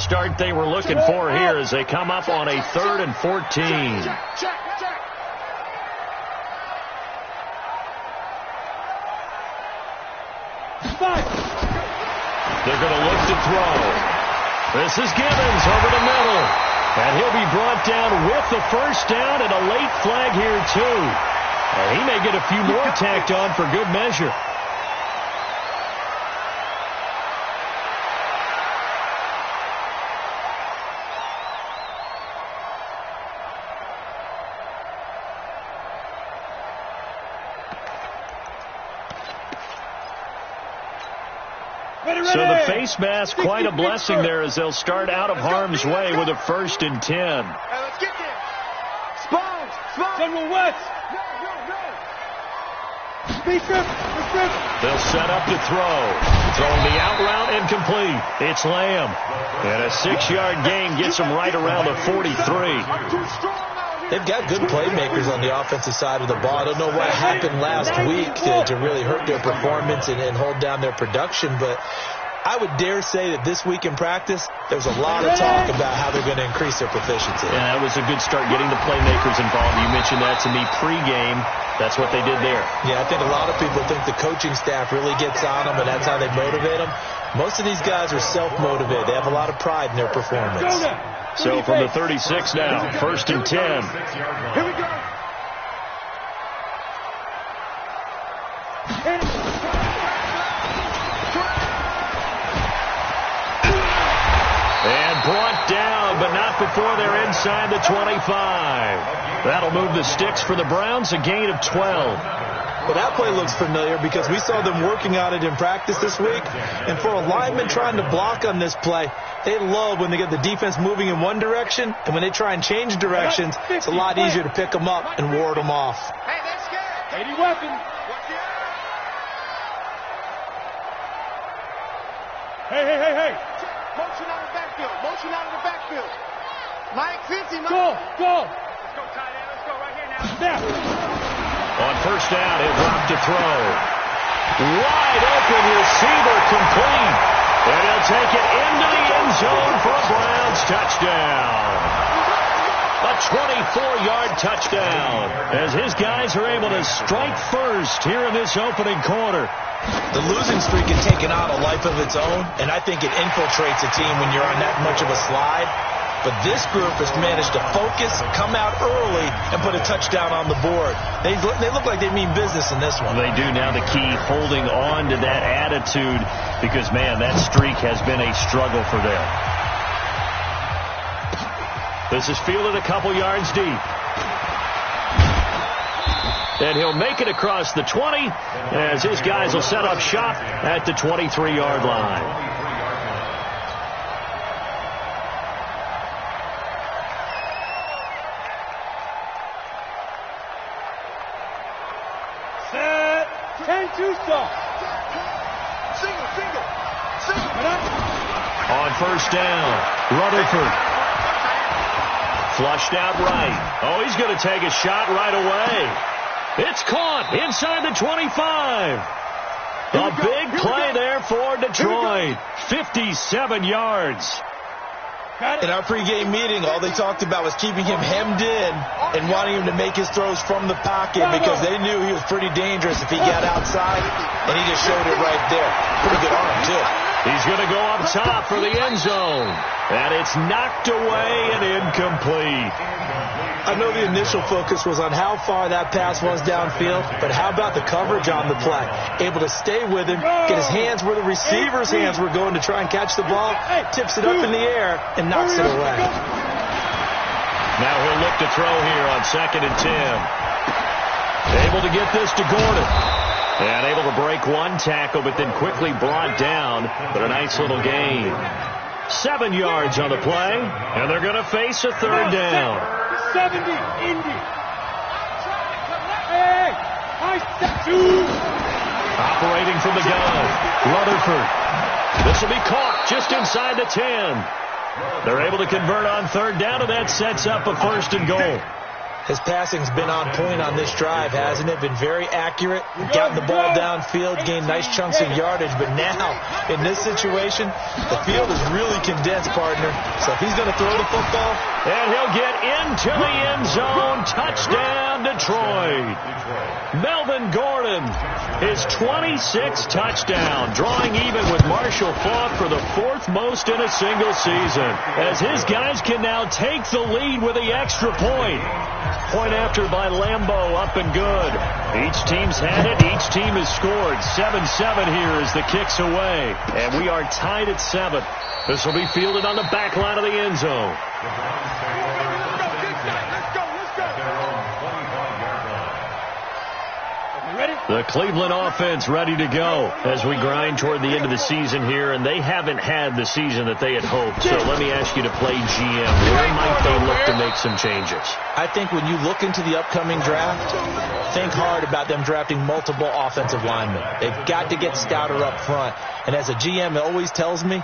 start they were looking for here as they come up on a 3rd and 14. They're going to look to throw. This is Gibbons over the middle. And he'll be brought down with the first down and a late flag here, too. And he may get a few more tacked on for good measure. So the face mask, quite a blessing there as they'll start out of harm's way with a 1st and 10. Let's get there. Spawn. General West. They'll set up to throw. Throwing the out route incomplete. It's Lamb. And a 6-yard gain gets him right around the 43. They've got good playmakers on the offensive side of the ball. I don't know what happened last week to really hurt their performance and hold down their production, but I would dare say that this week in practice, there's a lot of talk about how they're going to increase their proficiency. Yeah, that was a good start getting the playmakers involved. You mentioned that to me pregame. That's what they did there. Yeah, I think a lot of people think the coaching staff really gets on them, and that's how they motivate them. Most of these guys are self-motivated. They have a lot of pride in their performance. So from the 36 now, 1st and 10. Here we go. And brought down, but not before they're inside the 25. That'll move the sticks for the Browns, a gain of 12. Well, that play looks familiar because we saw them working on it in practice this week. And for a lineman trying to block on this play, they love when they get the defense moving in one direction, and when they try and change directions, it's a lot easier to pick them up and ward them off. Hey, they're scared. 80 weapon. Hey. Motion out of the backfield. Mike 50, Mike. Go. Let's go, tight end. Let's go right here now. On 1st down, he'll drop to throw. Wide open receiver complete. And he'll take it into the end zone for a Browns touchdown. A 24-yard touchdown as his guys are able to strike first here in this opening quarter. The losing streak can take on a life of its own, and I think it infiltrates a team when you're on that much of a slide. But this group has managed to focus, come out early, and put a touchdown on the board. They look like they mean business in this one. They do. Now the key, holding on to that attitude, because, man, that streak has been a struggle for them. This is fielded a couple yards deep. And he'll make it across the 20 as his guys will set up shop at the 23-yard line. On 1st down, Rutherford. Flushed out right. Oh, he's going to take a shot right away. It's caught inside the 25. A big play there for Detroit. 57 yards. In our pregame meeting, all they talked about was keeping him hemmed in and wanting him to make his throws from the pocket because they knew he was pretty dangerous if he got outside, and he just showed it right there. Pretty good arm, too. He's going to go up top for the end zone. And it's knocked away and incomplete. I know the initial focus was on how far that pass was downfield, but how about the coverage on the play? Able to stay with him, get his hands where the receiver's hands were going to try and catch the ball, tips it up in the air, and knocks it away. Now he'll look to throw here on 2nd and 10. Able to get this to Gordon. And able to break one tackle, but then quickly brought down. But a nice little gain. 7 yards on the play, and they're going to face a 3rd down. 70, Indy. Hey, operating from the gun, Rutherford. This will be caught just inside the 10. They're able to convert on 3rd down, and that sets up a 1st and goal. His passing's been on point on this drive, hasn't it? Been very accurate, gotten the ball downfield, gained nice chunks of yardage. But now, in this situation, the field is really condensed, partner. So if he's going to throw the football... And he'll get into the end zone. Touchdown, Detroit. Melvin Gordon, his 26th touchdown, drawing even with Marshall Faulk for the 4th most in a single season, as his guys can now take the lead with the extra point. Point after by Lambeau, up and good. Each team's had it. Each team has scored. 7-7 here as the kick's away. And we are tied at 7. This will be fielded on the back line of the end zone. The Cleveland offense ready to go as we grind toward the end of the season here, and they haven't had the season that they had hoped. So let me ask you to play GM. Where might they look to make some changes? I think when you look into the upcoming draft, think hard about them drafting multiple offensive linemen. They've got to get stouter up front. And as a GM, it always tells me,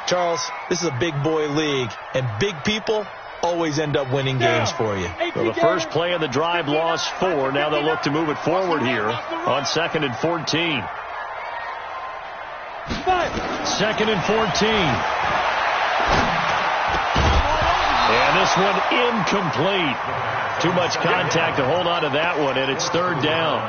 Charles, this is a big boy league, and big people always end up winning games for you. So the first play of the drive lost 4. Now they'll look to move it forward here on 2nd and 14. 2nd and 14. And this one incomplete. Too much contact to hold on to that one, and it's 3rd down.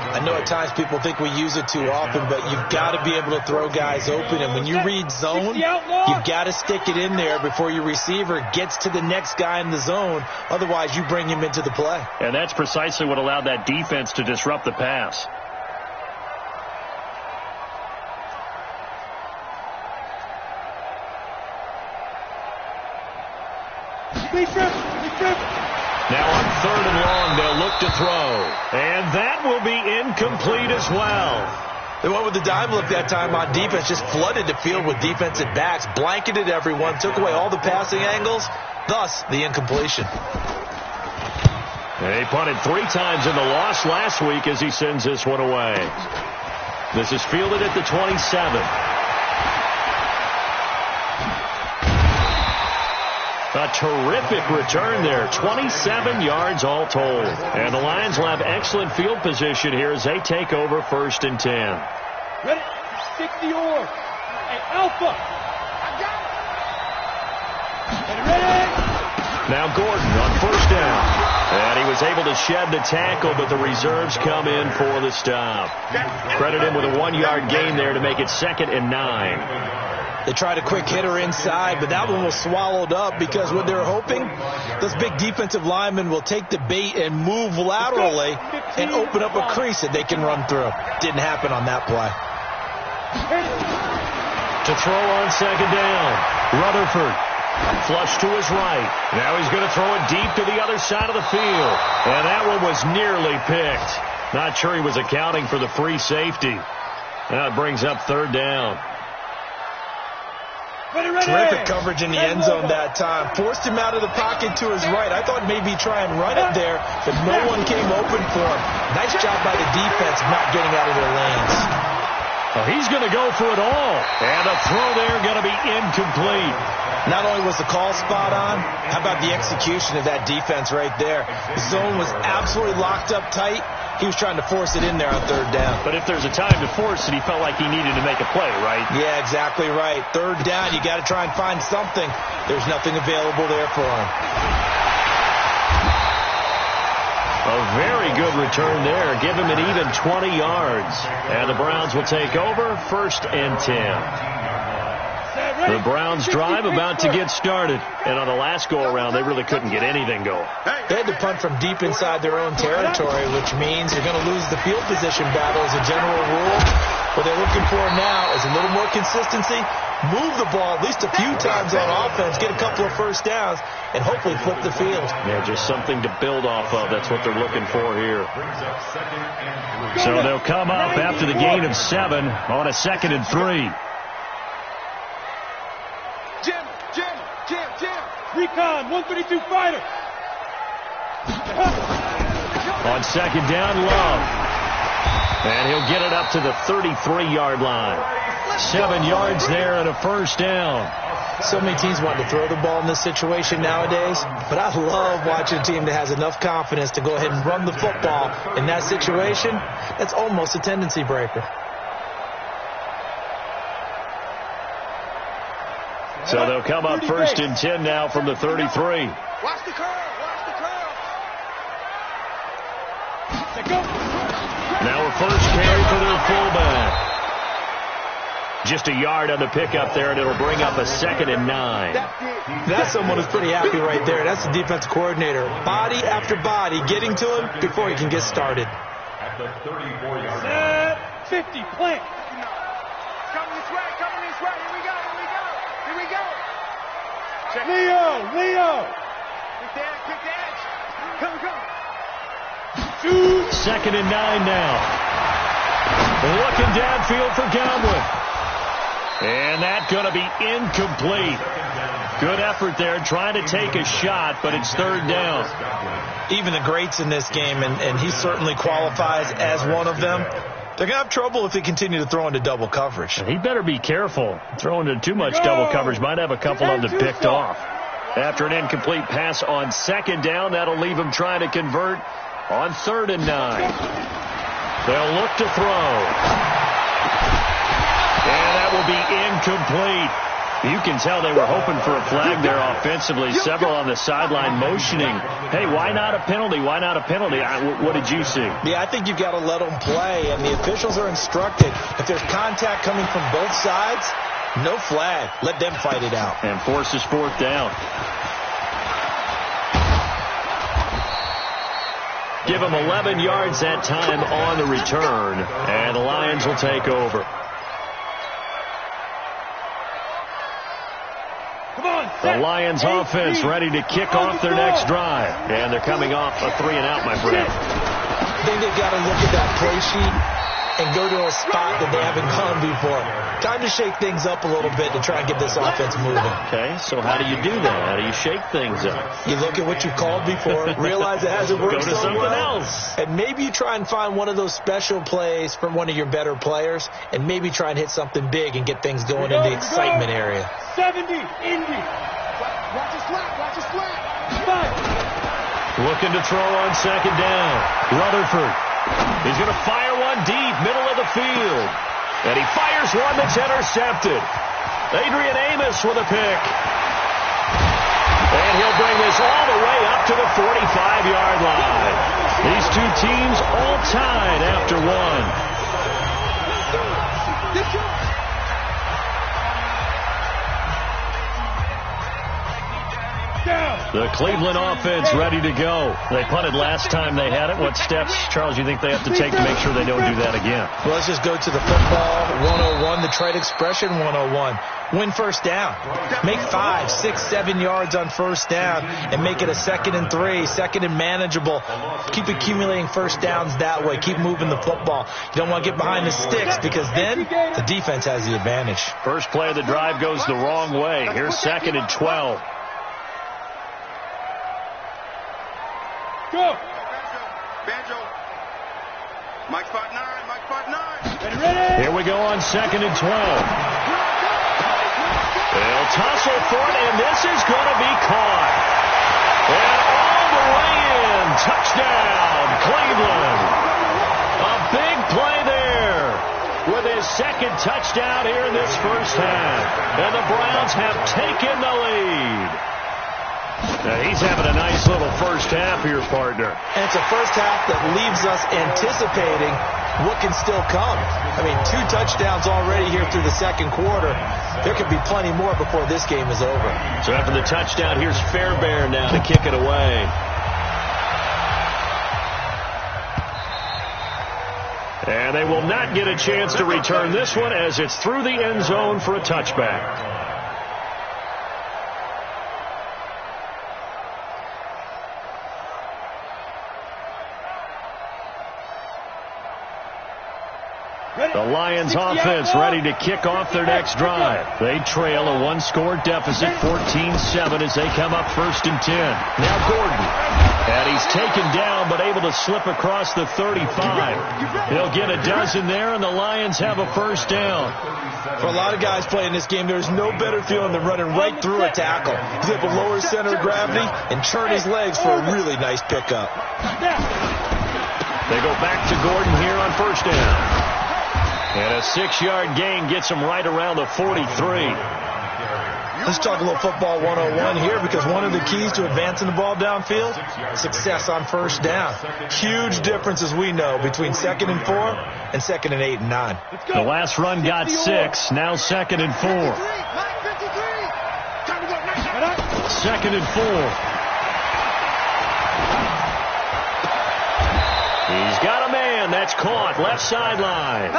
I know at times people think we use it too often, but you've got to be able to throw guys open. And when you read zone, you've got to stick it in there before your receiver gets to the next guy in the zone. Otherwise, you bring him into the play. And that's precisely what allowed that defense to disrupt the pass. Now on 3rd and long, they'll look to throw. And that will be incomplete as well. They went with the dime look that time on defense, just flooded the field with defensive backs, blanketed everyone, took away all the passing angles, thus the incompletion. He punted 3 times in the loss last week as he sends this one away. This is fielded at the 27. A terrific return there. 27 yards all told. And the Lions will have excellent field position here as they take over 1st and 10. Ready? 60 or. Hey, Alpha. Ready? Now Gordon on 1st down. And he was able to shed the tackle, but the reserves come in for the stop. Credit him with a 1-yard gain there to make it 2nd and 9. They tried a quick hitter inside, but that one was swallowed up because what they're hoping, those big defensive linemen will take the bait and move laterally and open up a crease that they can run through. Didn't happen on that play. To throw on 2nd down, Rutherford. Flush to his right. Now he's going to throw it deep to the other side of the field. And that one was nearly picked. Not sure he was accounting for the free safety. Now it brings up 3rd down. Terrific coverage in the end zone that time. Forced him out of the pocket to his right. I thought maybe try and run it there, but no one came open for him. Nice job by the defense not getting out of their lanes. Oh, he's going to go for it all. And a throw there going to be incomplete. Not only was the call spot on, how about the execution of that defense right there? The zone was absolutely locked up tight. He was trying to force it in there on 3rd down. But if there's a time to force it, he felt like he needed to make a play, right? Yeah, exactly right. 3rd down, you got to try and find something. There's nothing available there for him. A very good return there. Give him an even 20 yards. And the Browns will take over 1st and 10. The Browns drive about to get started. And on the last go-around, they really couldn't get anything going. They had to punt from deep inside their own territory, which means they're going to lose the field position battle as a general rule. What they're looking for now is a little more consistency, move the ball at least a few times on offense, get a couple of 1st downs, and hopefully flip the field. Yeah, just something to build off of. That's what they're looking for here. So they'll come up after the gain of 7 on a 2nd and 3. Recon, 132 fighter. On 2nd down, Love. And he'll get it up to the 33-yard line. 7 yards there and a first down. So many teams want to throw the ball in this situation nowadays, but I love watching a team that has enough confidence to go ahead and run the football in that situation. That's almost a tendency breaker. So they'll come up 1st and 10 now from the 33. Watch the curve. Watch the curve. Now a first carry for their fullback. Just a yard on the pickup there, and it'll bring up a 2nd and 9. That's someone who's pretty happy right there. That's the defense coordinator. Body after body getting to him before he can get started. At the 34-yard line. 50, plant. Coming this way, coming this way. Here we go, here we go. Here we go. Leo. Pick the edge. Come. 2nd and 9 now. Looking downfield for Godwin. And that's going to be incomplete. Good effort there, trying to take a shot, but it's 3rd down. Even the greats in this game, and he certainly qualifies as one of them, they're going to have trouble if they continue to throw into double coverage. He better be careful. Throwing into too much double coverage might have a couple of them picked off. After an incomplete pass on 2nd down, that'll leave him trying to convert on 3rd and 9. They'll look to throw. And that will be incomplete. You can tell they were hoping for a flag there offensively. Several on the sideline motioning, hey, why not a penalty? Why not a penalty? What did you see? Yeah, I think you've got to let them play, and the officials are instructed. If there's contact coming from both sides, no flag. Let them fight it out. And forces 4th down. Give them 11 yards that time on the return, and the Lions will take over. The Lions offense ready to kick off their next drive. And they're coming off a 3-and-out, my friend. I think they've got to look at that play sheet and go to a spot that they haven't gone before. Time to shake things up a little bit to try and get this offense moving. Okay, so how do you do that? How do you shake things up? You look at what you've called before, realize it hasn't worked so something well, else. And maybe you try and find one of those special plays from one of your better players, and maybe try and hit something big and get things going in the excitement area. 70, Indy. Watch his flat, watch his flat. Looking to throw on 2nd down. Rutherford. He's going to fire one deep, middle of the field. And he fires one that's intercepted. Adrian Amos with a pick. And he'll bring this all the way up to the 45-yard line. These two teams all tied after one. The Cleveland offense ready to go. They punted last time they had it. What steps, Charles, you think they have to take to make sure they don't do that again? Well, let's just go to the football 101, the trade expression 101. Win 1st down. Make 5, 6, 7 yards on 1st down and make it a 2nd and 3, 2nd and manageable. Keep accumulating 1st downs that way. Keep moving the football. You don't want to get behind the sticks because then the defense has the advantage. First play of the drive goes the wrong way. Here's 2nd and 12. Go! Banjo. Mike 5-9, Mike 5-9. Here we go on 2nd and 12. They'll tussle for it, and this is going to be caught. And all the way in. Touchdown, Cleveland. A big play there with his 2nd touchdown here in this 1st half. And the Browns have taken the lead. Now he's having a nice little 1st half here, partner. And it's a 1st half that leaves us anticipating what can still come. I mean, 2 touchdowns already here through the 2nd quarter. There could be plenty more before this game is over. So after the touchdown, here's Fairbairn now to kick it away. And they will not get a chance to return this one as it's through the end zone for a touchback. The Lions offense ready to kick off their next drive. They trail a one-score deficit, 14-7, as they come up 1st and 10. Now Gordon. And he's taken down, but able to slip across the 35. He'll get a dozen there, and the Lions have a 1st down. For a lot of guys playing this game, there's no better feeling than running right through a tackle. He's able to lower his center of gravity and turn his legs for a really nice pickup. They go back to Gordon here on 1st down. And a 6-yard gain gets him right around the 43. Let's talk a little football 101 here, because one of the keys to advancing the ball downfield, success on 1st down. Huge difference, as we know, between 2nd and 4 and 2nd and 8 and 9. The last run got 6, now 2nd and 4. 2nd and 4. He's got a man. That's caught. Left sideline.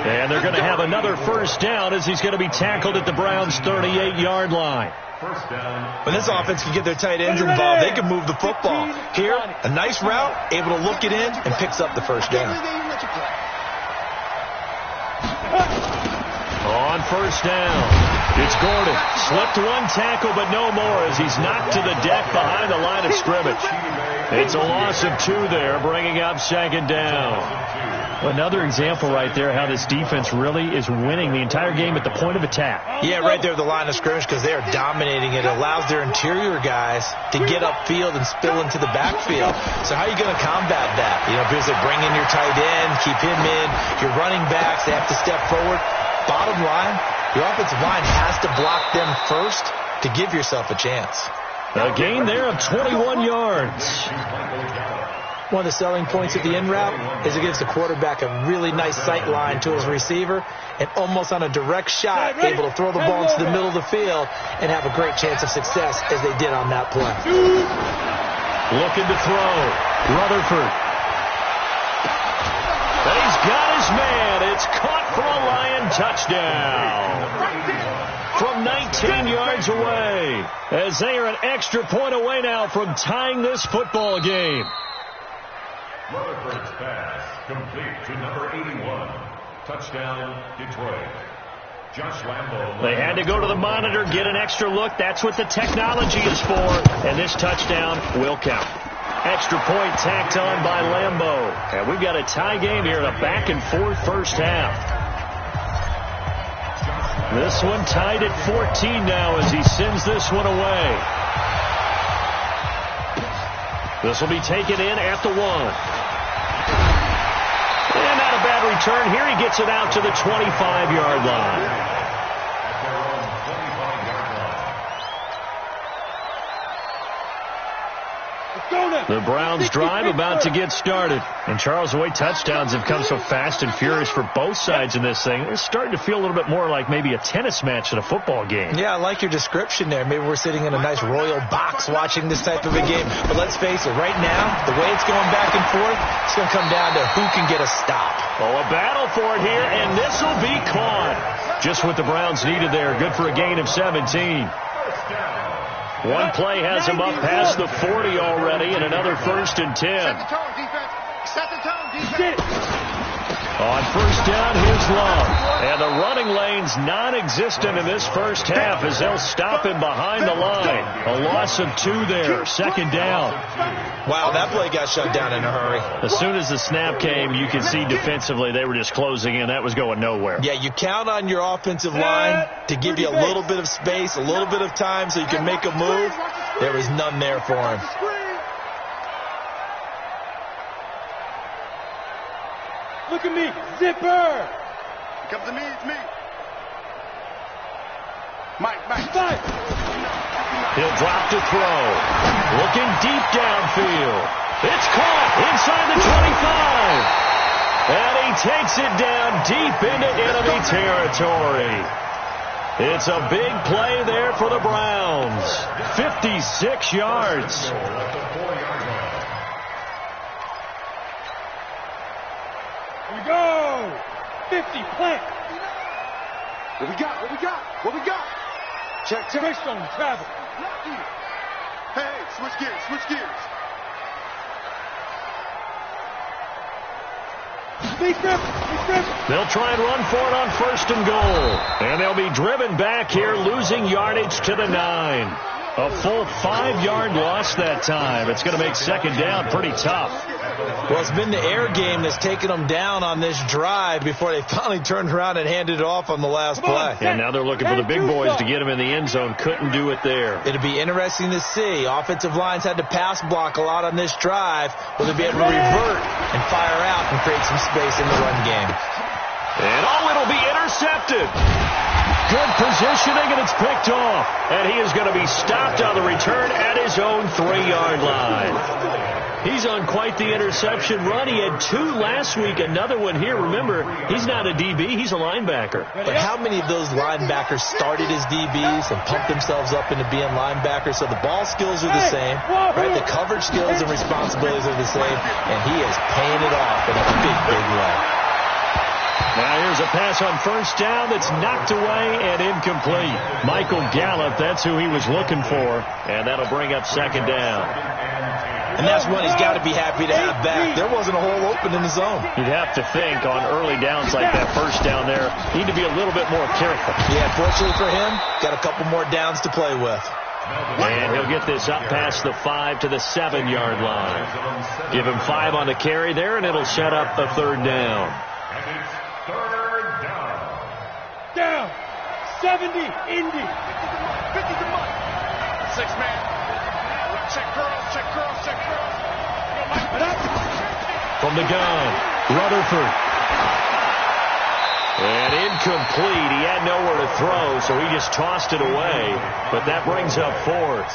And they're going to have another 1st down, as he's going to be tackled at the Browns' 38-yard line. When this offense can get their tight ends involved, they can move the football. Here, a nice route, able to look it in, and picks up the 1st down. On 1st down, it's Gordon. Slipped one tackle, but no more, as he's knocked to the deck behind the line of scrimmage. It's a loss of 2 there, bringing up 2nd down. Another example right there how this defense really is winning the entire game at the point of attack. Yeah, right there at the line of scrimmage, because they are dominating it. It allows their interior guys to get upfield and spill into the backfield. So how are you going to combat that? You know, because they bring in your tight end, keep him in, your running backs, they have to step forward. Bottom line, your offensive line has to block them first to give yourself a chance. A gain there of 21 yards. One of the selling points of the in route is it gives the quarterback a really nice sight line to his receiver, and almost on a direct shot, able to throw the ball into the middle of the field and have a great chance of success, as they did on that play. Looking to throw. Rutherford. And he's got his man. It's caught for a Lion touchdown. From 19 yards away, as they are an extra point away now from tying this football game. Rutherford's pass complete to number 81. Touchdown, Detroit. Josh Lambo. They had to go to the monitor, get an extra look. That's what the technology is for. And this touchdown will count. Extra point tacked on by Lambo. And we've got a tie game here in a back-and-forth 1st half. This one tied at 14 now as he sends this one away. This will be taken in at the 1. And not a bad return. Here he gets it out to the 25-yard line. The Browns drive about to get started. And Charles, the way touchdowns have come so fast and furious for both sides in this thing, it's starting to feel a little bit more like maybe a tennis match at a football game. Yeah, I like your description there. Maybe we're sitting in a nice royal box watching this type of a game. But let's face it, right now, the way it's going back and forth, it's going to come down to who can get a stop. Oh, a battle for it here, and this will be caught. Just what the Browns needed there. Good for a gain of 17. One play has him up past the 40 already, and another 1st and 10. Set the tone, defense. Set the tone, defense. On 1st down, here's Love. And the running lane's non-existent in this 1st half as they'll stop him behind the line. A loss of 2 there, 2nd down. Wow, that play got shut down in a hurry. As soon as the snap came, you could see defensively they were just closing in. That was going nowhere. Yeah, you count on your offensive line to give you a little bit of space, a little bit of time so you can make a move. There was none there for him. Look at me, zipper. Come to me, it's me. Mike. He'll drop to throw. Looking deep downfield. It's caught inside the 25. And he takes it down deep into enemy territory. It's a big play there for the Browns. 56 yards. Here we go. 50, plant. What we got? Check. Stone, travel. Hey, switch gears. They'll try and run for it on 1st and goal. And they'll be driven back here, losing yardage to the 9. A full 5-yard loss that time. It's going to make 2nd down pretty tough. Well, it's been the air game that's taken them down on this drive before they finally turned around and handed it off on the last play. And now they're looking for the big boys to get them in the end zone. Couldn't do it there. It'll be interesting to see. Offensive lines had to pass block a lot on this drive. Will they be able to revert and fire out and create some space in the run game? And it'll be intercepted. Good positioning, and it's picked off. And he is going to be stopped on the return at his own 3-yard line. He's on quite the interception run. He had 2 last week, another one here. Remember, he's not a DB, he's a linebacker. But how many of those linebackers started as DBs and pumped themselves up into being linebackers? So the ball skills are the same, right? The coverage skills and responsibilities are the same, and he is paying it off in a big, big way. Now here's a pass on 1st down that's knocked away and incomplete. Michael Gallup, that's who he was looking for, and that'll bring up 2nd down. And that's one he's got to be happy to have back. There wasn't a hole open in the zone. You'd have to think on early downs like that 1st down there, need to be a little bit more careful. Yeah, fortunately for him, got a couple more downs to play with. And he'll get this up past the 5 to the 7-yard line. Give him 5 on the carry there, and it'll set up a 3rd down. And it's 3rd down. Down. 70, Indy. 50 to Mike. 6-man. Check curl. From the gun, Rutherford. And incomplete. He had nowhere to throw, so he just tossed it away. But that brings up 4th.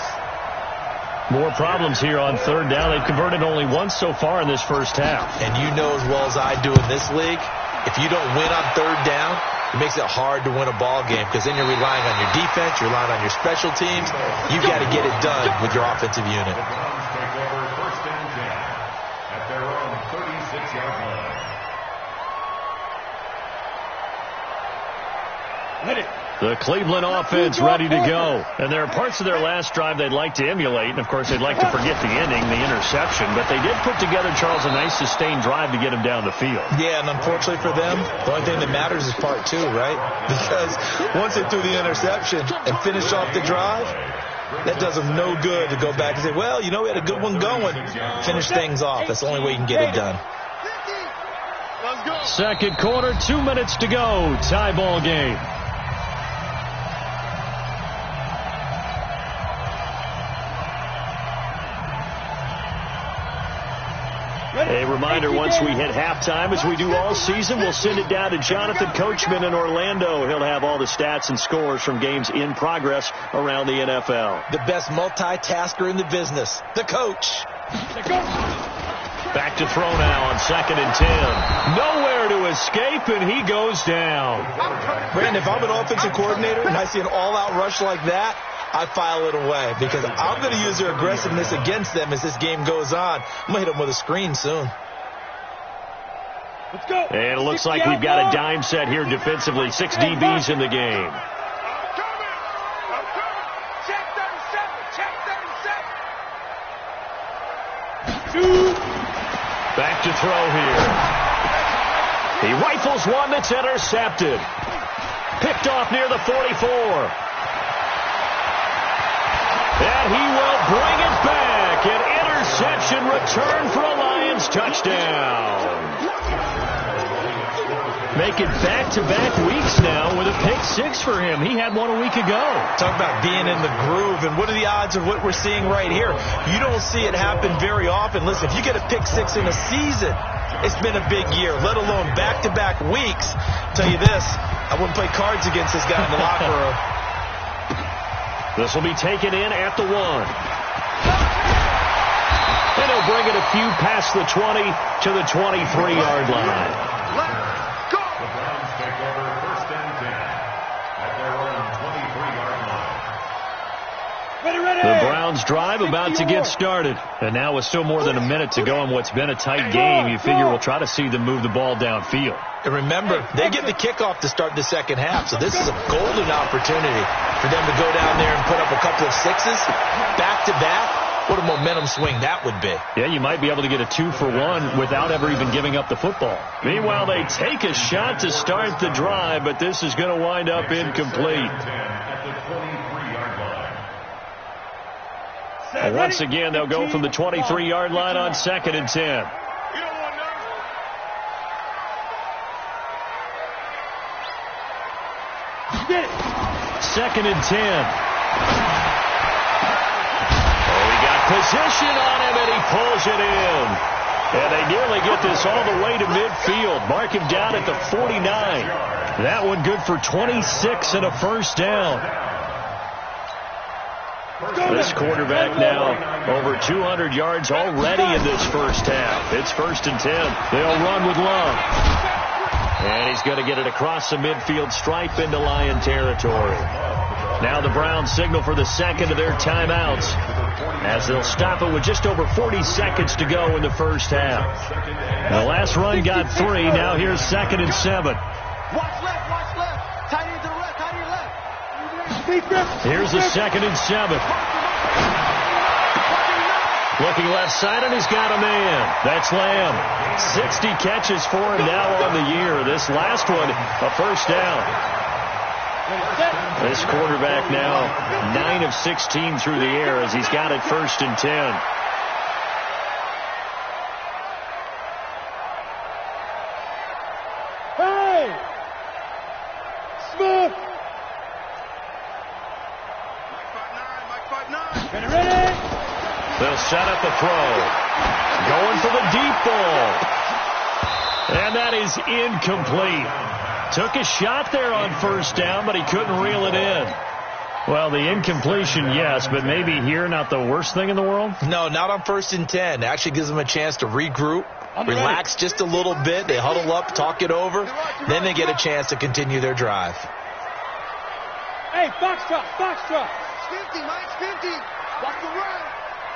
More problems here on 3rd down. They've converted only once so far in this first half. And you know as well as I do in this league, if you don't win on 3rd down, it makes it hard to win a ball game because then you're relying on your defense, you're relying on your special teams. You've got to get it done with your offensive unit. The Browns take over 1st and 10 at their own 36-yard line. The Cleveland offense ready to go. And there are parts of their last drive they'd like to emulate. And, of course, they'd like to forget the ending, the interception. But they did put together, Charles, a nice sustained drive to get him down the field. Yeah, and unfortunately for them, the only thing that matters is part 2, right? Because once they threw the interception and finished off the drive, that does them no good to go back and say, well, you know, we had a good one going. Finish things off. That's the only way you can get it done. 2nd quarter, 2 minutes to go. Tie ball game. A reminder, once we hit halftime, as we do all season, we'll send it down to Jonathan Coachman in Orlando. He'll have all the stats and scores from games in progress around the NFL. The best multitasker in the business, the coach. Back to throw now on 2nd and 10. Nowhere to escape, and he goes down. Brandon, if I'm an offensive coordinator and I see an all-out rush like that, I file it away because I'm going to use their aggressiveness against them as this game goes on. I'm going to hit them with a screen soon. Let's go. And it looks like we've got a dime set here defensively. 6 DBs in the game. I'm coming. Check 37. Back to throw here. He rifles one that's intercepted. Picked off near the 44. And he will bring it back. An interception return for a Lions touchdown. Make it back-to-back weeks now with a pick 6 for him. He had one a week ago. Talk about being in the groove, and what are the odds of what we're seeing right here? You don't see it happen very often. Listen, if you get a pick 6 in a season, it's been a big year, let alone back-to-back weeks. I'll tell you this, I wouldn't play cards against this guy in the locker room. This will be taken in at the 1. And he'll bring it a few past the 20 to the 23-yard line. The Browns take over 1st and 10 at their own 23-yard line. The Browns drive about to get started. And now with still more than a minute to go in what's been a tight game, you figure we'll try to see them move the ball downfield. And remember, they get the kickoff to start the second half, so this is a golden opportunity for them to go down there and put up a couple of 6s back-to-back what a momentum swing that would be. Yeah, you might be able to get a 2-for-1 without ever even giving up the football. Meanwhile, they take a shot to start the drive, but this is going to wind up incomplete. And once again, they'll go from the 23-yard line on 2nd and 10. Second and 10. Oh, he got position on him, and he pulls it in. And they nearly get this all the way to midfield. Mark him down at the 49. That one good for 26 and a first down. This quarterback now over 200 yards already in this first half. It's 1st and 10. They'll run with Love. And he's going to get it across the midfield stripe into Lion territory. Now the Browns signal for the second of their timeouts as they'll stop it with just over 40 seconds to go in the first half. The last run got 3. Now here's 2nd and 7. Watch left, watch left. Tight end to the left, tight end left. Here's the 2nd and 7. Looking left side, and he's got a man. That's Lamb. 60 catches for him now on the year. This last one, a first down. This quarterback now 9 of 16 through the air as he's got it 1st and 10. Hey! Smith! Mike 5'9", Get ready! They'll set up the throw. Going for the deep ball. And that is incomplete. Took a shot there on first down, but he couldn't reel it in. Well, the incompletion, yes, but maybe here not the worst thing in the world? No, not on 1st and 10. It actually gives them a chance to regroup, relax just a little bit. They huddle up, talk it over. Then they get a chance to continue their drive. Hey, box drop, box drop. 50, Mike's 50. Watch the run.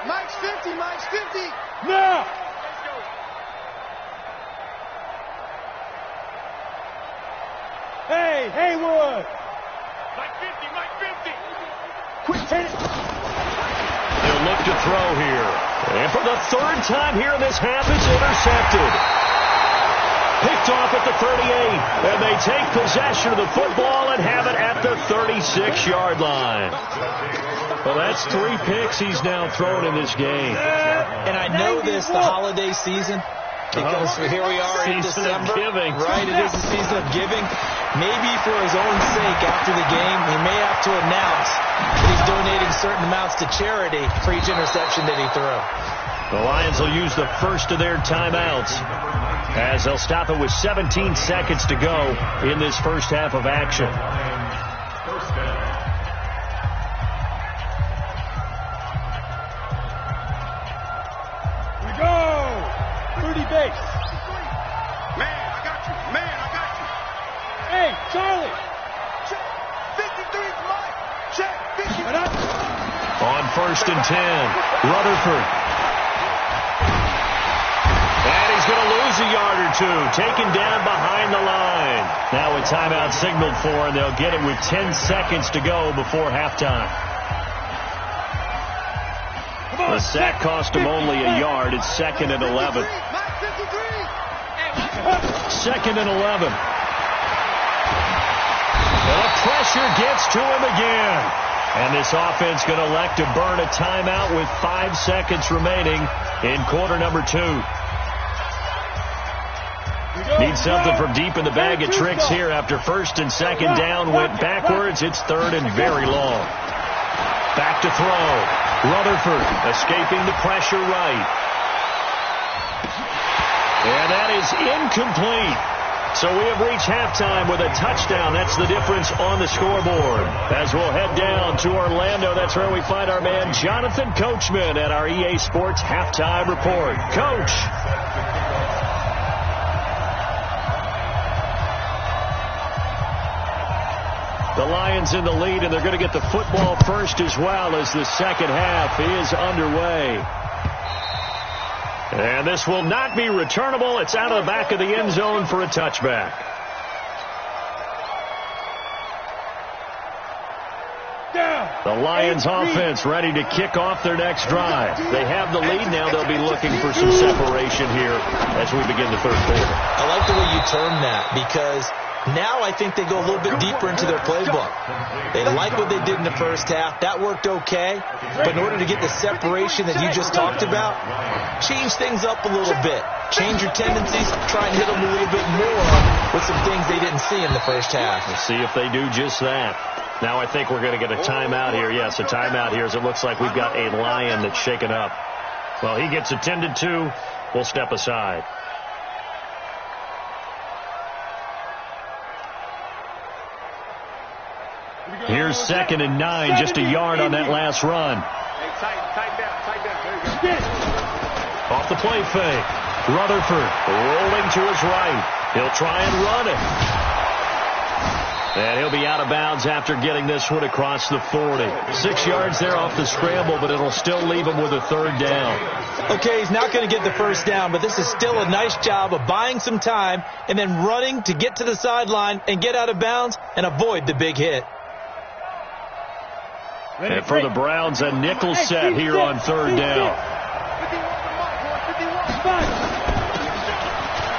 Mike's 50, Mike's 50. Now. Hey, Haywood. Mike 50, Mike 50. Quick, hit it. They'll look to throw here. And for the 3rd time here in this half, it's intercepted. Picked off at the 38. And they take possession of the football and have it at the 36-yard line. Well, that's 3 picks he's now thrown in this game. And I know this, the holiday season, because here we are in December. Right, it is the season of giving. Maybe for his own sake, after the game, he may have to announce that he's donating certain amounts to charity for each interception that he threw. The Lions will use the first of their timeouts as they'll stop it with 17 seconds to go in this first half of action. We go! 30 base. Man, I got you. Man, I got you. Hey, Charlie. Check. 53's Mike. Check. 50. On 1st and 10, Rutherford. And he's going to lose a yard or two, taken down behind the line. Now a timeout signaled for, and they'll get it with 10 seconds to go before halftime. The sack cost him only a yard. It's 2nd and 11. 2nd and 11. And the pressure gets to him again. And this offense going to elect to burn a timeout with 5 seconds remaining in quarter number 2. Need something from deep in the bag of tricks here after 1st and 2nd down went backwards. It's 3rd and very long. Back to throw. Rutherford escaping the pressure right. And that is incomplete. So we have reached halftime with a touchdown. That's the difference on the scoreboard. As we'll head down to Orlando, that's where we find our man Jonathan Coachman at our EA Sports Halftime Report. Coach. The Lions in the lead, and they're going to get the football first as well as the second half is underway. And this will not be returnable. It's out of the back of the end zone for a touchback. Down. The Lions offense ready to kick off their next drive. They have the lead now. They'll be looking for some separation here as we begin the third quarter. I like the way you term that, because now I think they go a little bit deeper into their playbook. They like what they did in the first half. That worked okay. But in order to get the separation that you just talked about, change things up a little bit. Change your tendencies. Try and hit them a little bit more with some things they didn't see in the first half. Let's see if they do just that. Now I think we're going to get a timeout here. Yes, a timeout here, as it looks like we've got a Lion that's shaken up. Well, he gets attended to. We'll step aside. Here's 2nd and 9, just a yard on that last run. Tighten down. There you go. Off the play fake. Rutherford rolling to his right. He'll try and run it. And he'll be out of bounds after getting this one across the 40. 6 yards there off the scramble, but it'll still leave him with a third down. Okay, he's not going to get the first down, but this is still a nice job of buying some time and then running to get to the sideline and get out of bounds and avoid the big hit. And for the Browns, a nickel set here on third down.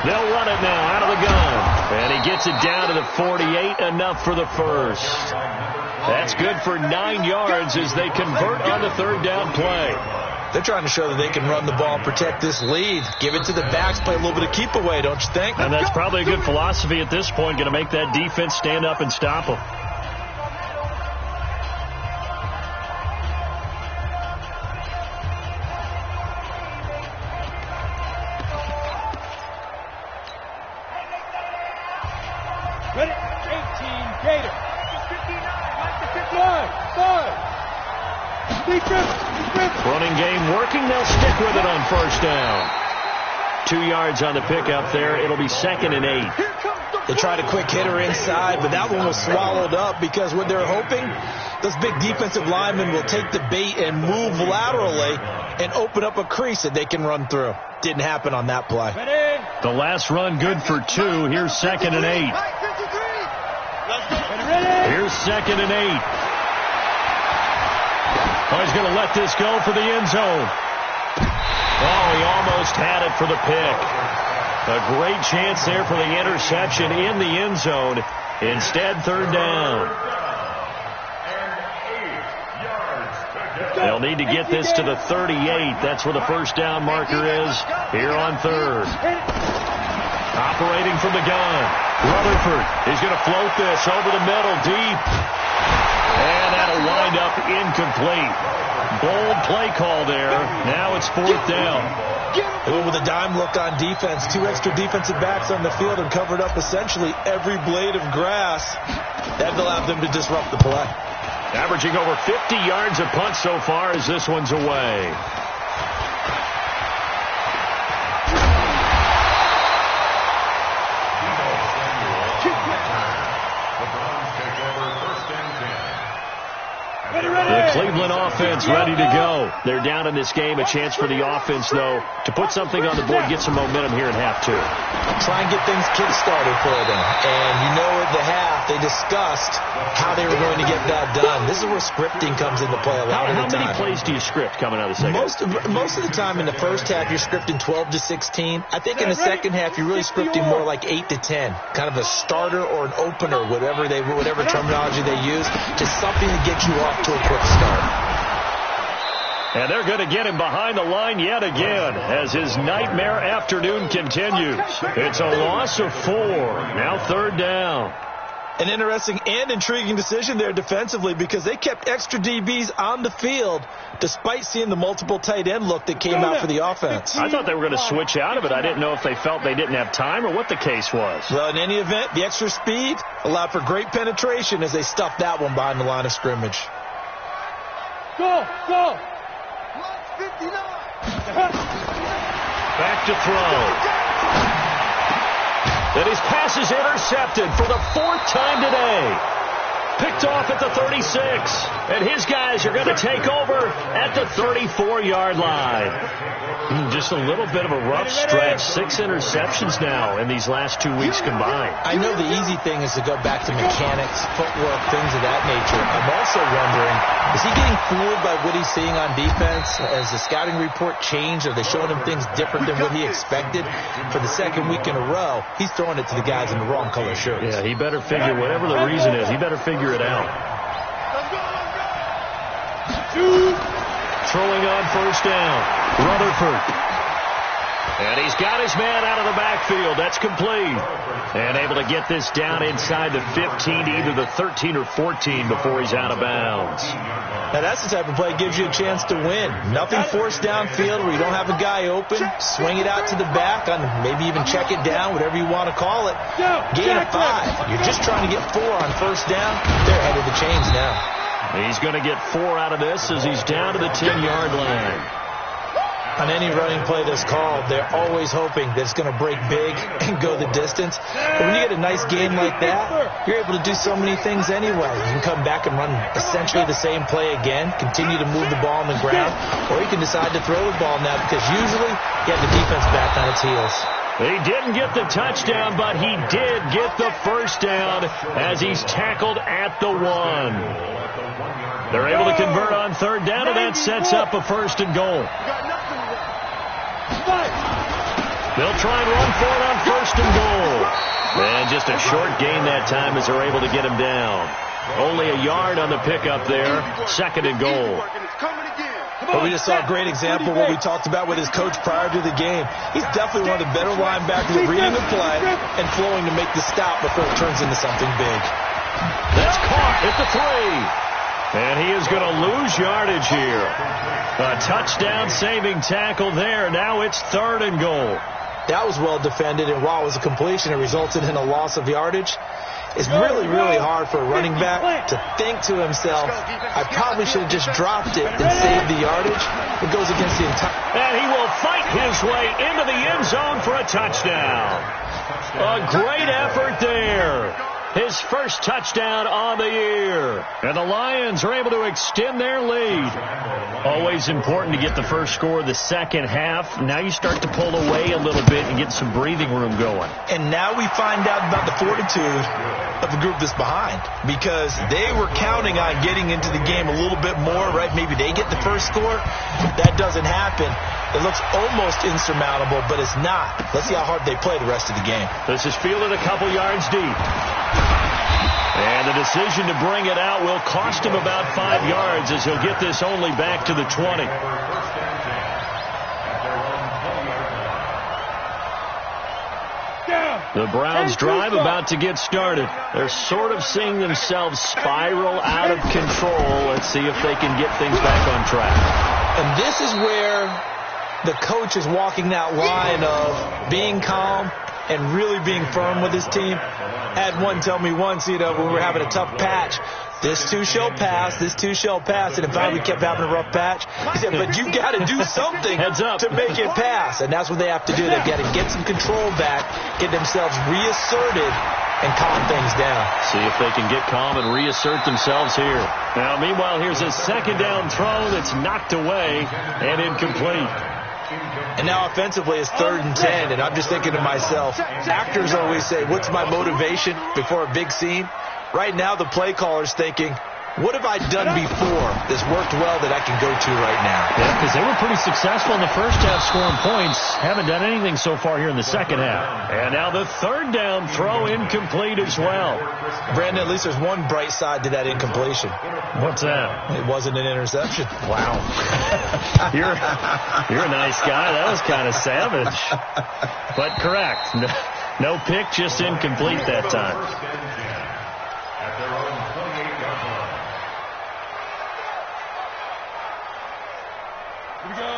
They'll run it now out of the gun. And he gets it down to the 48, enough for the first. That's good for 9 yards as they convert on the third down play. They're trying to show that they can run the ball, protect this lead, give it to the backs, play a little bit of keep away, don't you think? And that's probably a good philosophy at this point, going to make that defense stand up and stop them. Ready? 18, Gator. 5. Running game working. They'll stick with it on first down. 2 yards on the pickup there. It'll be 2nd and 8. They tried a quick hitter inside, but that one was swallowed up because what they're hoping, those big defensive linemen will take the bait and move laterally and open up a crease that they can run through. Didn't happen on that play. The last run good for 2. Here's 2nd and 8. Here's 2nd and 8. Oh, he's going to let this go for the end zone. Oh, he almost had it for the pick. A great chance there for the interception in the end zone. Instead, third down. They'll need to get this to the 38. That's where the first down marker is here on third. Operating from the gun. Rutherford is going to float this over the middle deep. And that'll wind up incomplete. Bold play call there. Now it's fourth down. They went with a dime look on defense. 2 extra defensive backs on the field and covered up essentially every blade of grass. That allowed them to disrupt the play. Averaging over 50 yards a punt so far as this one's away. The Cleveland offense ready to go. They're down in this game. A chance for the offense, though, to put something on the board, get some momentum here in half 2. Try and get things kick-started for them. And you know at the half, they discussed how they were going to get that done. This is where scripting comes into play a lot of the time. How many plays do you script coming out of the second? Most of the time in the first half, you're scripting 12 to 16. I think in the second half, you're really scripting more like 8 to 10. Kind of a starter or an opener, whatever terminology they use, just something to get you off to a quick start. And they're going to get him behind the line yet again as his nightmare afternoon continues. It's a loss of 4. Now third down. An interesting and intriguing decision there defensively because they kept extra DBs on the field despite seeing the multiple tight end look that came out for the offense. I thought they were going to switch out of it. I didn't know if they felt they didn't have time or what the case was. Well, in any event, the extra speed allowed for great penetration as they stuffed that one behind the line of scrimmage. Go! 59. Back to throw. And his pass is intercepted for the 4th time today. Picked off at the 36. And his guys are going to take over at the 34-yard line. Just a little bit of a rough stretch. 6 interceptions now in these last 2 weeks combined. I know the easy thing is to go back to mechanics, footwork, things of that nature. I'm also wondering, is he getting fooled by what he's seeing on defense? Has the scouting report changed? Are they showing him things different than what he expected? For the second week in a row, he's throwing it to the guys in the wrong color shirts. Yeah, he better figure, whatever the reason is, he better figure it out. Throwing on first down, Rutherford. And he's got his man out of the backfield. That's complete. And able to get this down inside the 15 to either the 13 or 14 before he's out of bounds. Now, that's the type of play that gives you a chance to win. Nothing forced downfield where you don't have a guy open. Swing it out to the back, on maybe even check it down, whatever you want to call it. Gain of 5. You're just trying to get 4 on first down. They're ahead of the chains now. He's going to get 4 out of this as he's down to the 10-yard line. On any running play that's called, they're always hoping that it's going to break big and go the distance. But when you get a nice game like that, you're able to do so many things anyway. You can come back and run essentially the same play again, continue to move the ball on the ground, or you can decide to throw the ball now because usually you have the defense back on its heels. He didn't get the touchdown, but he did get the first down as he's tackled at the 1. They're able to convert on third down, and that sets up a 1st and goal. They'll try and run for it on 1st and goal. And just a short gain that time as they're able to get him down. Only a yard on the pickup there. 2nd and goal. But we just saw a great example of what we talked about with his coach prior to the game. He's definitely one of the better linebackers at reading the play and flowing to make the stop before it turns into something big. That's caught at the 3. And he is going to lose yardage here. A touchdown-saving tackle there. Now it's 3rd and goal. That was well defended, and while it was a completion, it resulted in a loss of yardage. It's really, really hard for a running back to think to himself, I probably should have just dropped it and saved the yardage. It goes against the entire... And he will fight his way into the end zone for a touchdown. A great effort there. His first touchdown on the year. And the Lions are able to extend their lead. Always important to get the first score of the second half. Now you start to pull away a little bit and get some breathing room going. And now we find out about the fortitude of the group that's behind. Because they were counting on getting into the game a little bit more, right? Maybe they get the first score. That doesn't happen. It looks almost insurmountable, but it's not. Let's see how hard they play the rest of the game. This is fielded a couple yards deep. And the decision to bring it out will cost him about 5 yards as he'll get this only back to the 20. The Browns drive about to get started. They're sort of seeing themselves spiral out of control. Let's see if they can get things back on track. And this is where the coach is walking that line of being calm and really being firm with his team. I had one tell me once, when we were having a tough patch, this too shall pass, this too shall pass. And finally we kept having a rough patch. He said, but you got to do something to make it pass. And that's what they have to do. They've got to get some control back, get themselves reasserted, and calm things down. See if they can get calm and reassert themselves here. Now, meanwhile, here's a 2nd down throw that's knocked away and incomplete. And now offensively it's 3rd and 10, and I'm just thinking to myself, actors always say, what's my motivation before a big scene? Right now the play caller's thinking, what have I done before that's worked well that I can go to right now? Yeah, because they were pretty successful in the first half scoring points. Haven't done anything so far here in the second half. And now the 3rd down throw incomplete as well. Brandon, at least there's one bright side to that incompletion. What's that? It wasn't an interception. Wow. You're a nice guy. That was kind of savage. But correct. No pick, just incomplete that time.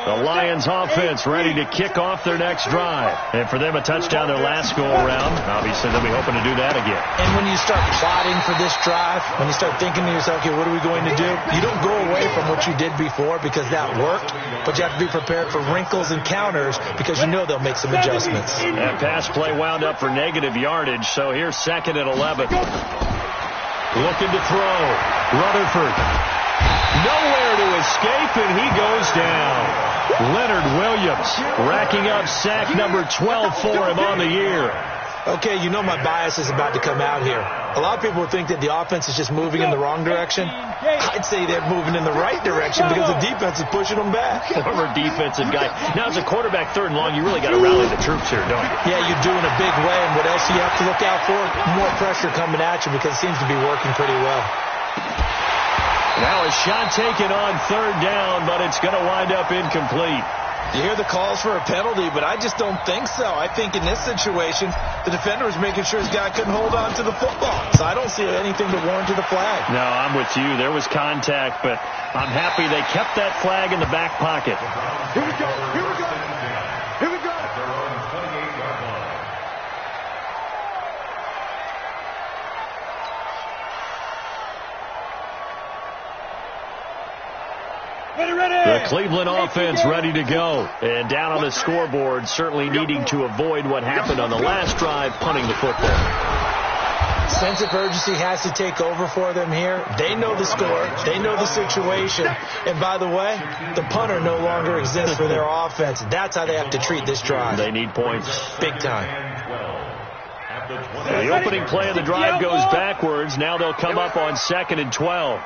The Lions offense ready to kick off their next drive. And for them, a touchdown their last go-around. Obviously, they'll be hoping to do that again. And when you start plotting for this drive, when you start thinking to yourself, okay, what are we going to do? You don't go away from what you did before because that worked, but you have to be prepared for wrinkles and counters because you know they'll make some adjustments. That pass play wound up for negative yardage, so here's 2nd and 11. Looking to throw. Rutherford. Nowhere to escape, and he goes down. Leonard Williams racking up sack number 12 for him on the year. Okay, you know my bias is about to come out here. A lot of people would think that the offense is just moving in the wrong direction. I'd say they're moving in the right direction because the defense is pushing them back. Former defensive guy. Now, as a quarterback, 3rd and long, you really got to rally the troops here, don't you? Yeah, you do in a big way, and what else do you have to look out for? More pressure coming at you because it seems to be working pretty well. Now a shot taken on 3rd down, but it's going to wind up incomplete. You hear the calls for a penalty, but I just don't think so. I think in this situation, the defender was making sure his guy couldn't hold on to the football. So I don't see anything to warrant to the flag. No, I'm with you. There was contact, but I'm happy they kept that flag in the back pocket. Here we go. Here we go. Here we go. The Cleveland offense ready to go. And down on the scoreboard, certainly needing to avoid what happened on the last drive, punting the football. Sense of urgency has to take over for them here. They know the score. They know the situation. And by the way, the punter no longer exists for their offense. That's how they have to treat this drive. They need points. Big time. The opening play of the drive goes backwards. Now they'll come up on 2nd and 12.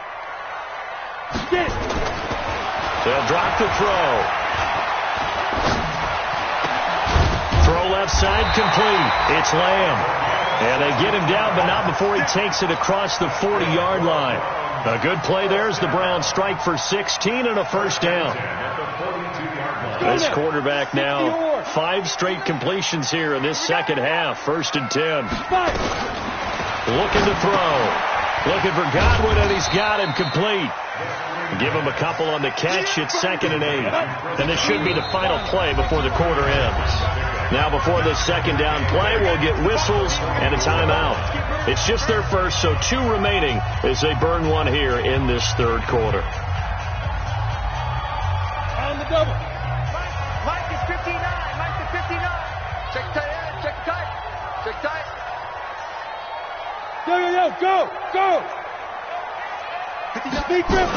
They'll drop the throw. Throw left side complete. It's Lamb. And they get him down, but not before he takes it across the 40-yard line. A good play there as the Browns strike for 16 and a 1st down. This quarterback now 5 straight completions here in this 2nd half. 1st and 10. Looking to throw. Looking for Godwin, and he's got him complete. Give him a couple on the catch. It's 2nd and 8. And this should be the final play before the quarter ends. Now before the 2nd down play, we'll get whistles and a timeout. It's just their first, so 2 remaining as they burn one here in this 3rd quarter. On the double. Mike is 59. Mike is 59. Check tight. Check tight. Check tight. Go. Speed grip.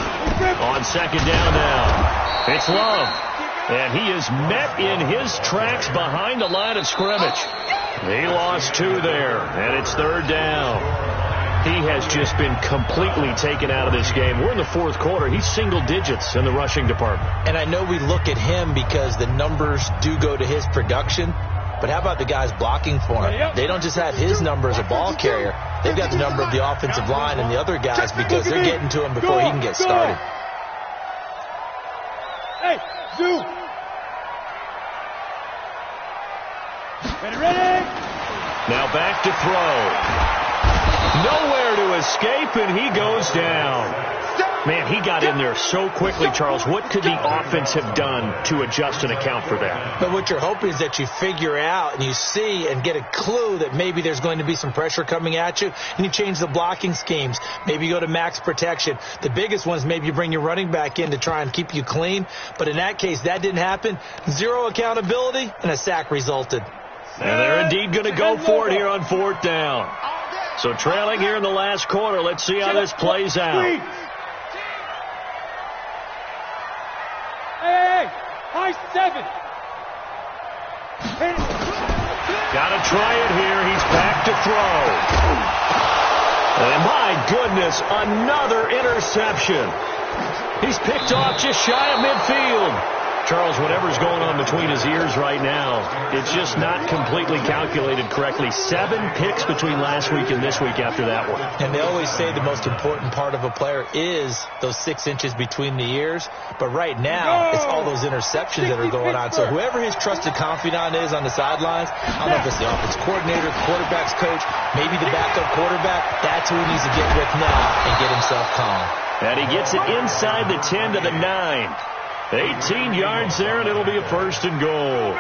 On 2nd down now, it's Love. And he is met in his tracks behind the line of scrimmage. He lost 2 there, and it's 3rd down. He has just been completely taken out of this game. We're in the 4th quarter. He's single digits in the rushing department. And I know we look at him because the numbers do go to his production. But how about the guys blocking for him? They don't just have his number as a ball carrier. They've got the number of the offensive line and the other guys because they're getting to him before he can get started. Hey, Zoo. Ready? Now back to throw. Nowhere to escape, and he goes down. Man, he got in there so quickly, Charles. What could the offense have done to adjust and account for that? But what you're hoping is that you figure out and you see and get a clue that maybe there's going to be some pressure coming at you, and you change the blocking schemes. Maybe you go to max protection. The biggest one is maybe you bring your running back in to try and keep you clean. But in that case, that didn't happen. 0 accountability, and a sack resulted. And they're indeed going to go for it here on 4th down. So trailing here in the last quarter. Let's see how this plays out. Hey, high 7. Got to try it here. He's back to throw. And my goodness, another interception. He's picked off just shy of midfield. Charles, whatever's going on between his ears right now, it's just not completely calculated correctly. 7 picks between last week and this week after that one. And they always say the most important part of a player is those 6 inches between the ears. But right now, it's all those interceptions that are going on. So whoever his trusted confidant is on the sidelines, I don't know if it's the offense coordinator, the quarterback's coach, maybe the backup quarterback, that's who he needs to get with now and get himself calm. And he gets it inside the 10 to the 9. 18 yards there, and it'll be a 1st and goal.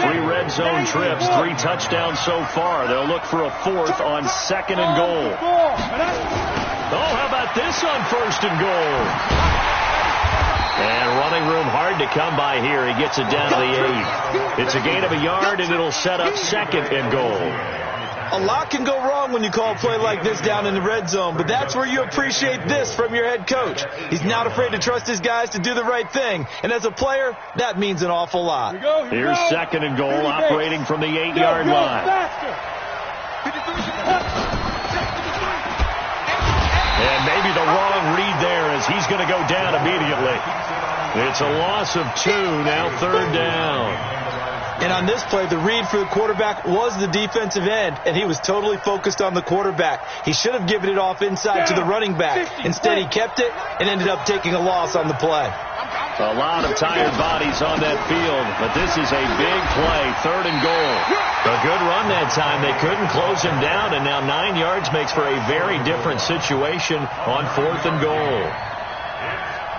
3 red zone trips, 3 touchdowns so far. They'll look for a 4th on 2nd and goal. Oh, how about this on 1st and goal? And running room hard to come by here. He gets it down to the 8. It's a gain of a yard, and it'll set up 2nd and goal. A lot can go wrong when you call a play like this down in the red zone, but that's where you appreciate this from your head coach. He's not afraid to trust his guys to do the right thing, and as a player, that means an awful lot. Here's 2nd and goal, operating from the 8-yard line. And maybe the wrong read there as he's going to go down immediately. It's a loss of 2, now 3rd down. And on this play, the read for the quarterback was the defensive end, and he was totally focused on the quarterback. He should have given it off inside to the running back. Instead, he kept it and ended up taking a loss on the play. A lot of tired bodies on that field, but this is a big play, 3rd and goal. A good run that time. They couldn't close him down, and now 9 yards makes for a very different situation on 4th and goal.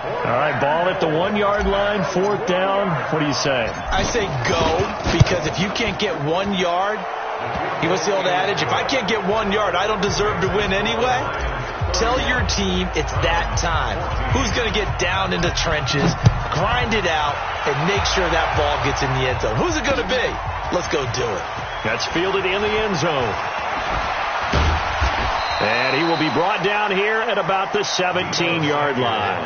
All right, ball at the 1-yard line, 4th down. What do you say? I say go, because if you can't get 1 yard, what's the old adage? If I can't get 1 yard, I don't deserve to win anyway. Tell your team it's that time. Who's going to get down in the trenches, grind it out, and make sure that ball gets in the end zone? Who's it going to be? Let's go do it. That's fielded in the end zone. And he will be brought down here at about the 17-yard line.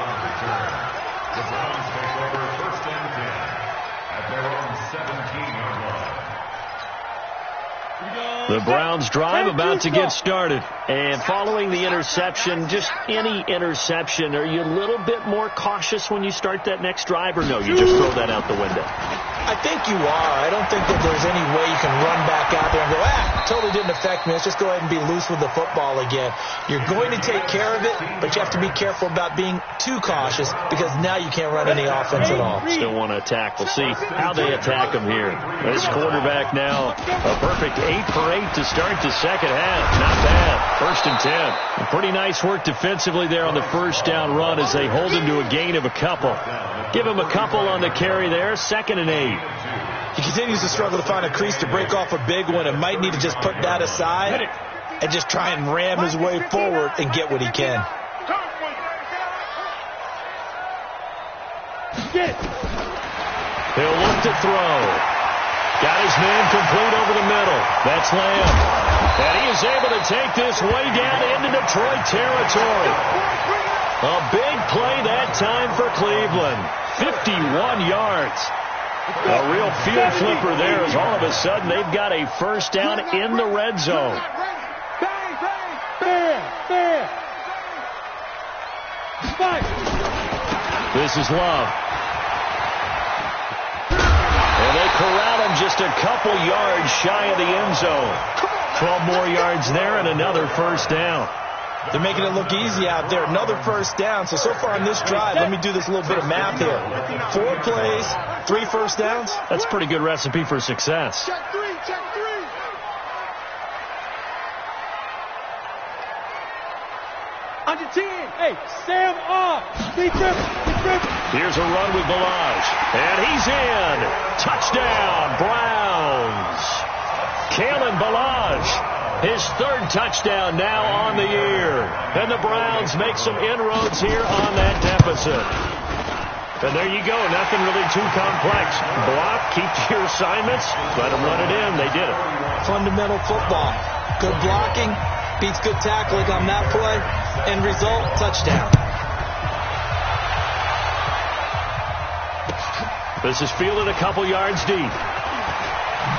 The Browns take over 1st and 10 at their own 17-yard line. The Browns drive about to get started. And following the interception, just any interception, are you a little bit more cautious when you start that next drive, or no, you just throw that out the window? I think you are. I don't think that there's any way you can run back out there and go, totally didn't affect me. Let's just go ahead and be loose with the football again. You're going to take care of it, but you have to be careful about being too cautious because now you can't run any offense at all. Still want to attack. We'll see how they attack him here. This quarterback now, a perfect 8 for 8 to start the second half. Not bad. 1st and 10. Pretty nice work defensively there on the 1st down run as they hold him to a gain of a couple. Give him a couple on the carry there. 2nd and 8. He continues to struggle to find a crease to break off a big one and might need to just put that aside and just try and ram his way forward and get what he can. He'll look to throw. Got his man complete over the middle. That's Lamb. And he is able to take this way down into Detroit territory. A big play that time for Cleveland. 51 yards. A real field flipper there as all of a sudden they've got a 1st down in the red zone. This is Love. And they corral him just a couple yards shy of the end zone. 12 more yards there and another 1st down. They're making it look easy out there. Another 1st down. So far on this drive, let me do this little bit of math here. 4 plays, 3 1st downs. That's a pretty good recipe for success. Check 3, check 3. On your 10. Hey, Sam off. Be triple. Here's a run with Balaj. And he's in. Touchdown, Browns. Kalen Balaj. His 3rd touchdown now on the year. And the Browns make some inroads here on that deficit. And there you go. Nothing really too complex. Block, keep your assignments, let them run it in. They did it. Fundamental football. Good blocking beats good tackling on that play. End result, touchdown. This is fielded a couple yards deep.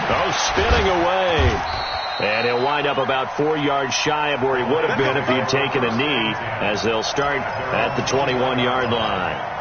Oh, spinning away. And he'll wind up about 4 yards shy of where he would have been if he had taken a knee, as they'll start at the 21-yard line.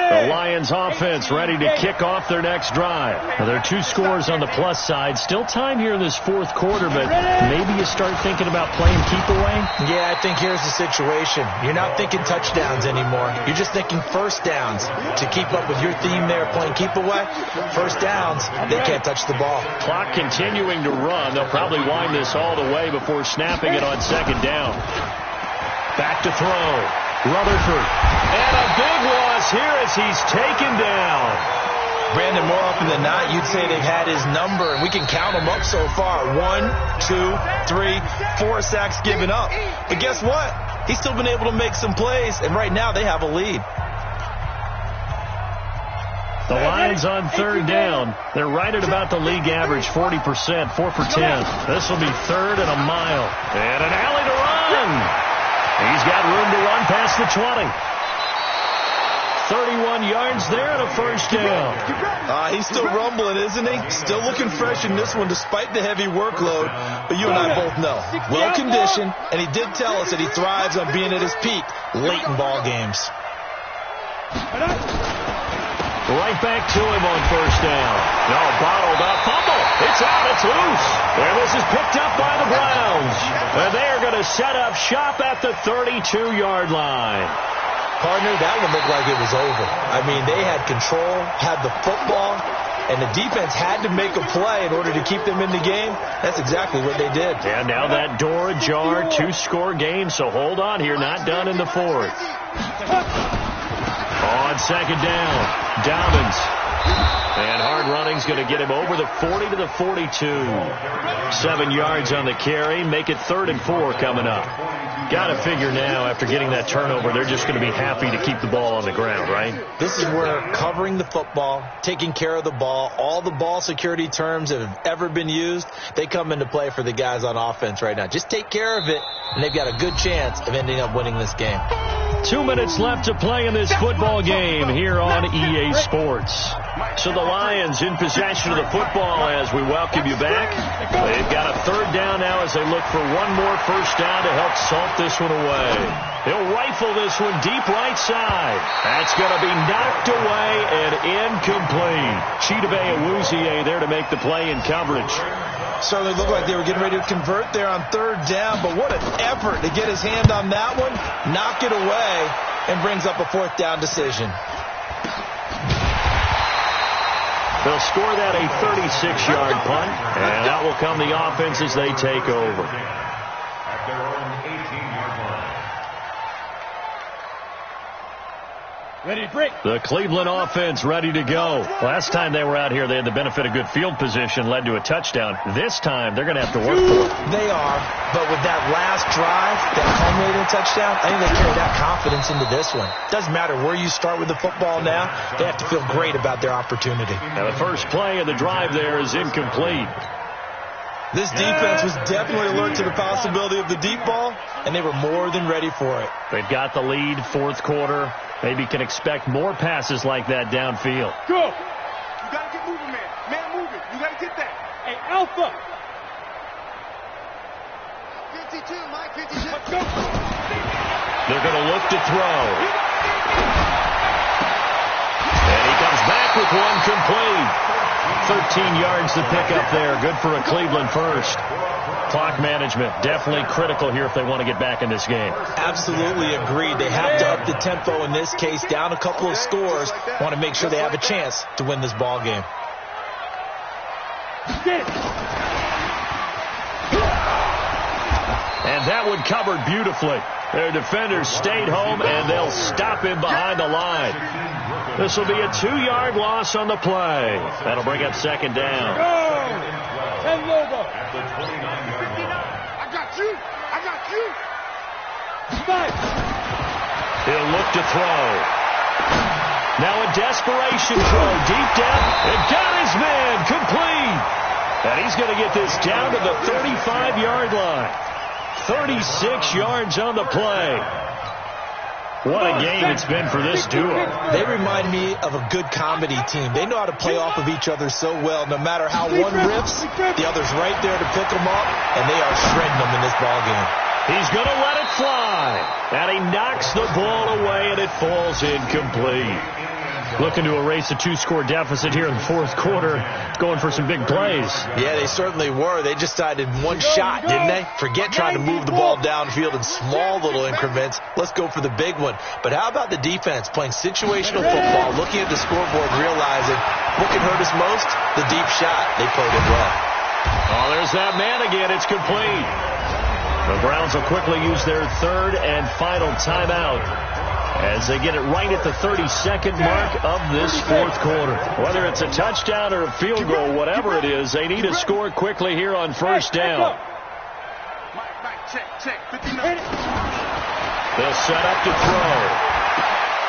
The Lions offense ready to kick off their next drive. Now, there are 2 scores on the plus side. Still time here in this 4th quarter, but maybe you start thinking about playing keep away? Yeah, I think here's the situation. You're not thinking touchdowns anymore. You're just thinking 1st downs. To keep up with your theme there, playing keep away, 1st downs, they can't touch the ball. Clock continuing to run. They'll probably wind this all the way before snapping it on 2nd down. Back to throw. Rutherford. And a big loss here as he's taken down. Brandon, more often than not, you'd say they've had his number, and we can count them up so far. 1, 2, 3, 4 sacks given up. But guess what? He's still been able to make some plays, and right now they have a lead. The Lions on third down. They're right at about the league average, 40%, 4 for 10. This will be third and a mile. And an alley to run. He's got room to run past the 20. 31 yards there and a first down. He's still rumbling, isn't he? Still looking fresh in this one despite the heavy workload. But you and I both know, well-conditioned, and he did tell us that he thrives on being at his peak late in ball games. Right back to him on first down. No, bottled up. Fumble. It's out. It's loose. And this is picked up by the Browns. And they are going to set up shop at the 32-yard line. Partner, that one looked like it was over. I mean, they had control, had the football, and the defense had to make a play in order to keep them in the game. That's exactly what they did. And now that door ajar, 2-score game, so hold on here. Not done in the fourth. On second down, Dobbins. And hard running's going to get him over the 40 to the 42. 7 yards on the carry. Make it 3rd and 4 coming up. Got to figure now, after getting that turnover, they're just going to be happy to keep the ball on the ground, right? This is where covering the football, taking care of the ball, all the ball security terms that have ever been used, they come into play for the guys on offense right now. Just take care of it, and they've got a good chance of ending up winning this game. 2 minutes left to play in this football game here on EA Sports. So the Lions in possession of the football as we welcome you back. They've got a third down now as they look for one more first down to help salt this one away. They'll rifle this one deep right side. That's going to be knocked away and incomplete. Chidobe Awuzie there to make the play in coverage. Certainly looked like they were getting ready to convert there on third down, but what an effort to get his hand on that one, knock it away, and brings up a fourth down decision. They'll score that a 36-yard punt, and that will come the offense as they take over. At their own 18-yard line. Ready to break. The Cleveland offense ready to go. Last time they were out here, they had the benefit of good field position, led to a touchdown. This time, they're going to have to work for it. They are, but with that last drive that culminated in a touchdown, I think they carry that confidence into this one. Doesn't matter where you start with the football now, they have to feel great about their opportunity. Now, the first play of the drive there is incomplete. This defense was definitely alert to the possibility of the deep ball, and they were more than ready for it. They've got the lead, fourth quarter. Maybe can expect more passes like that downfield. Go. You got to get moving, man. Man, moving. You got to get that. Hey, Alpha. 52, Mike, 52. Let's go. They're going to look to throw. And he comes back with one complete. 13 yards to pick up there. Good for a Cleveland first. Clock management definitely critical here if they want to get back in this game. Absolutely agreed. They have to up the tempo in this case, down a couple of scores. Want to make sure they have a chance to win this ball game. And that one covered beautifully. Their defenders stayed home, and they'll stop him behind the line. This will be a 2-yard loss on the play. That'll bring up second down. Go. And logo. At the 29-yard line. I got you. I got you. Five. He'll look to throw. Now a desperation throw deep down. And got his man complete. And he's going to get this down to the 35-yard line. 36 yards on the play. What a game it's been for this duo. They remind me of a good comedy team. They know how to play off of each other so well. No matter how one rips, the other's right there to pick them up, and they are shredding them in this ball game. He's going to let it fly. And he knocks the ball away, and it falls incomplete. Looking to erase a 2-score deficit here in the fourth quarter. Going for some big plays. Yeah, they certainly were. They just decided one shot, didn't they? Forget trying to move the ball downfield in small little increments. Let's go for the big one. But how about the defense playing situational football, looking at the scoreboard, realizing what can hurt us most? The deep shot. They played it well. Oh, there's that man again. It's complete. The Browns will quickly use their third and final timeout as they get it right at the 32nd mark of this fourth quarter. Whether it's a touchdown or a field goal, whatever it is, they need to score quickly here on first down. Mike, check, 59. They'll set up to throw.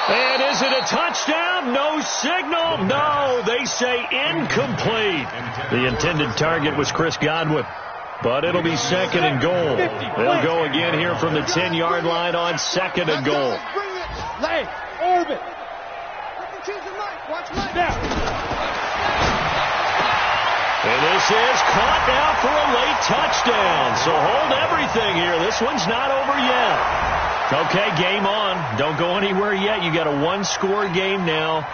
And is it a touchdown? No signal. No, they say incomplete. The intended target was Chris Godwin. But it'll be second and goal. They'll go again here from the 10-yard line on second and goal. Lay, orbit. Watch now. And this is caught now for a late touchdown. So hold everything here. This one's not over yet. Okay, game on. Don't go anywhere yet. You got a one-score game now.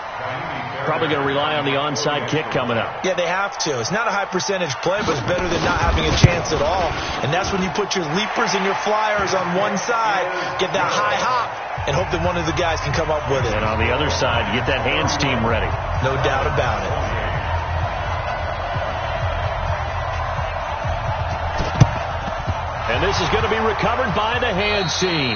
Probably going to rely on the onside kick coming up. Yeah, they have to. It's not a high percentage play, but it's better than not having a chance at all. And that's when you put your leapers and your flyers on one side, get that high hop, and hope that one of the guys can come up with it. And on the other side, get that hands team ready. No doubt about it. And this is going to be recovered by the hands team.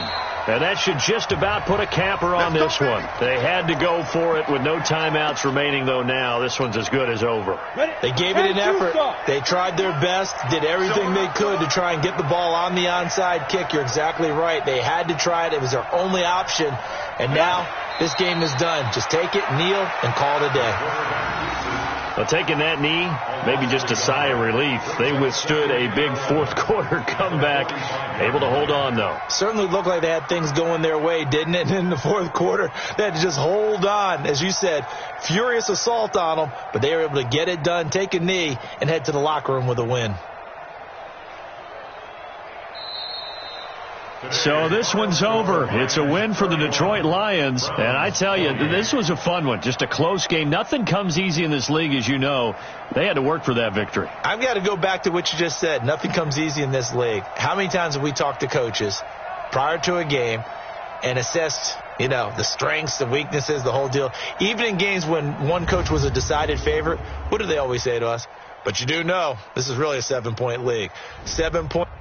And that should just about put a capper on this one. They had to go for it with no timeouts remaining, though, now. This one's as good as over. They gave it an effort. They tried their best, did everything they could to try and get the ball on the onside kick. You're exactly right. They had to try it. It was their only option. And now this game is done. Just take it, kneel, and call it a day. Well, taking that knee, maybe just a sigh of relief. They withstood a big fourth-quarter comeback. Able to hold on, though. Certainly looked like they had things going their way, didn't it? In the fourth quarter, they had to just hold on. As you said, furious assault on them, but they were able to get it done, take a knee, and head to the locker room with a win. So this one's over. It's a win for the Detroit Lions. And I tell you, this was a fun one. Just a close game. Nothing comes easy in this league, as you know. They had to work for that victory. I've got to go back to what you just said. Nothing comes easy in this league. How many times have we talked to coaches prior to a game and assessed, the strengths, the weaknesses, the whole deal? Even in games when one coach was a decided favorite, what do they always say to us? But you do know this is really a 7-point league. 7 points.